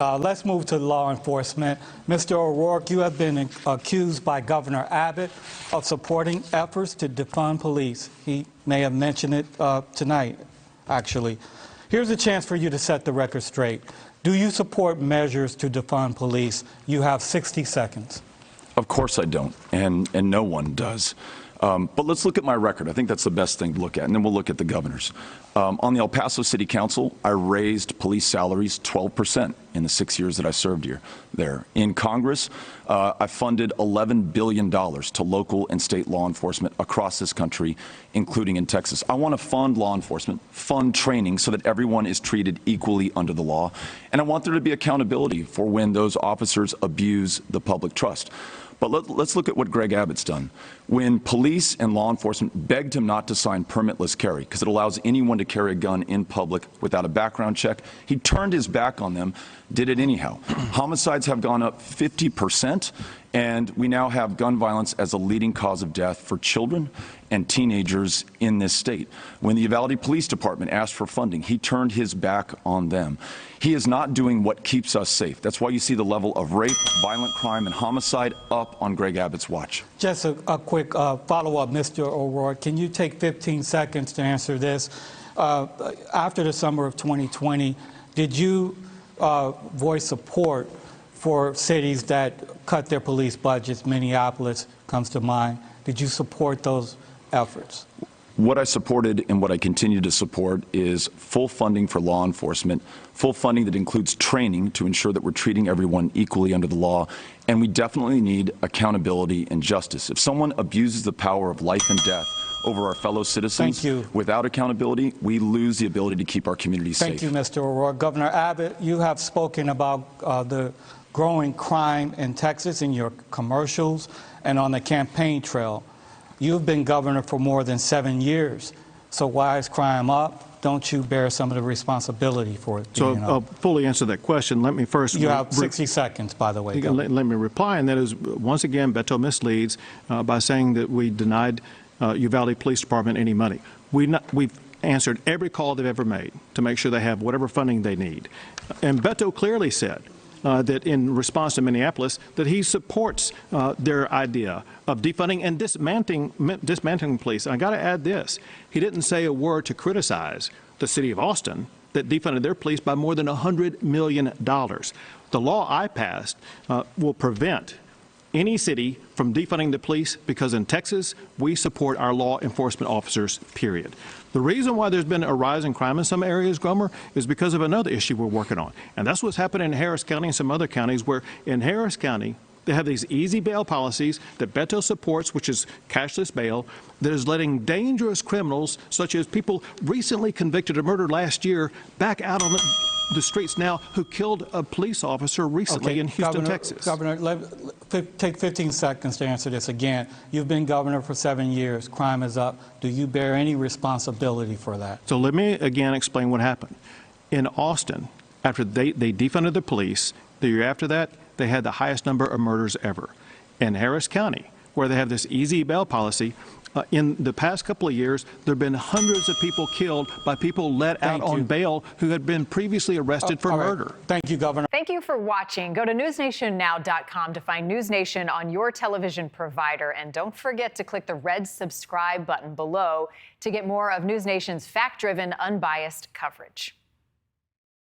Let's move to law enforcement. Mr. O'Rourke, you have been accused by Governor Abbott of supporting efforts to defund police. He may have mentioned it tonight, actually. Here's a chance for you to set the record straight. Do you support measures to defund police? You have 60 seconds. Of course I don't, and no one does. But let's look at my record. I think that's the best thing to look at, and then we'll look at the governor's. On the El Paso City Council, I raised police salaries 12% in the 6 years that I served there. In Congress, I funded $11 billion to local and state law enforcement across this country, including in Texas. I want to fund law enforcement, fund training so that everyone is treated equally under the law, and I want there to be accountability for when those officers abuse the public trust. But let's look at what Greg Abbott's done. When police and law enforcement begged him not to sign permitless carry because it allows anyone to carry a gun in public without a background check, he turned his back on them, did it anyhow. Homicides have gone up 50%, and we now have gun violence as a leading cause of death for children and teenagers in this state. When the Uvalde Police Department asked for funding, he turned his back on them. He is not doing what keeps us safe. That's why you see the level of rape, violent crime, and homicide up on Greg Abbott's watch. Just a quick follow-up, Mr. O'Rourke. Can you take 15 seconds to answer this? After the summer of 2020, did you voice support for cities that cut their police budgets? Minneapolis comes to mind. Did you support those efforts? What I supported and what I continue to support is full funding for law enforcement, full funding that includes training to ensure that we're treating everyone equally under the law, and we definitely need accountability and justice. If someone abuses the power of life and death over our fellow citizens without accountability, we lose the ability to keep our communities safe. Thank you, Mr. O'Rourke. Governor Abbott, you have spoken about the growing crime in Texas in your commercials and on the campaign trail. You've been governor for more than 7 years. So why is crime up? Don't you bear some of the responsibility for it? So I'll fully answer that question. Let me first... You have 60 seconds, by the way. Let me reply, and that is, once again, Beto misleads by saying that we denied Uvalde Police Department any money. We've answered every call they've ever made to make sure they have whatever funding they need. And Beto clearly said that in response to Minneapolis, that he supports their idea of defunding and dismantling police. And I got to add this. He didn't say a word to criticize the city of Austin that defunded their police by more than $100 million. The law I passed will prevent any city from defunding the police because in Texas, we support our law enforcement officers, period. The reason why there's been a rise in crime in some areas, Gomer, is because of another issue we're working on. And that's what's happening in Harris County and some other counties where in Harris County, they have these easy bail policies that Beto supports, which is cashless bail, that is letting dangerous criminals, such as people recently convicted of murder last year, back out on the streets now who killed a police officer recently in Houston, Texas. Governor, take 15 seconds to answer this again. You've been governor for 7 years. Crime is up. Do you bear any responsibility for that? So let me again explain what happened. In Austin, after they defunded the police, the year after that, they had the highest number of murders ever. In Harris County, where they have this easy bail policy, in the past couple of years, there have been hundreds of people killed by people let out on bail who had been previously arrested for murder. Thank you, Governor. Thank you for watching. Go to newsnationnow.com to find News Nation on your television provider. And don't forget to click the red subscribe button below to get more of News Nation's fact-driven, unbiased coverage.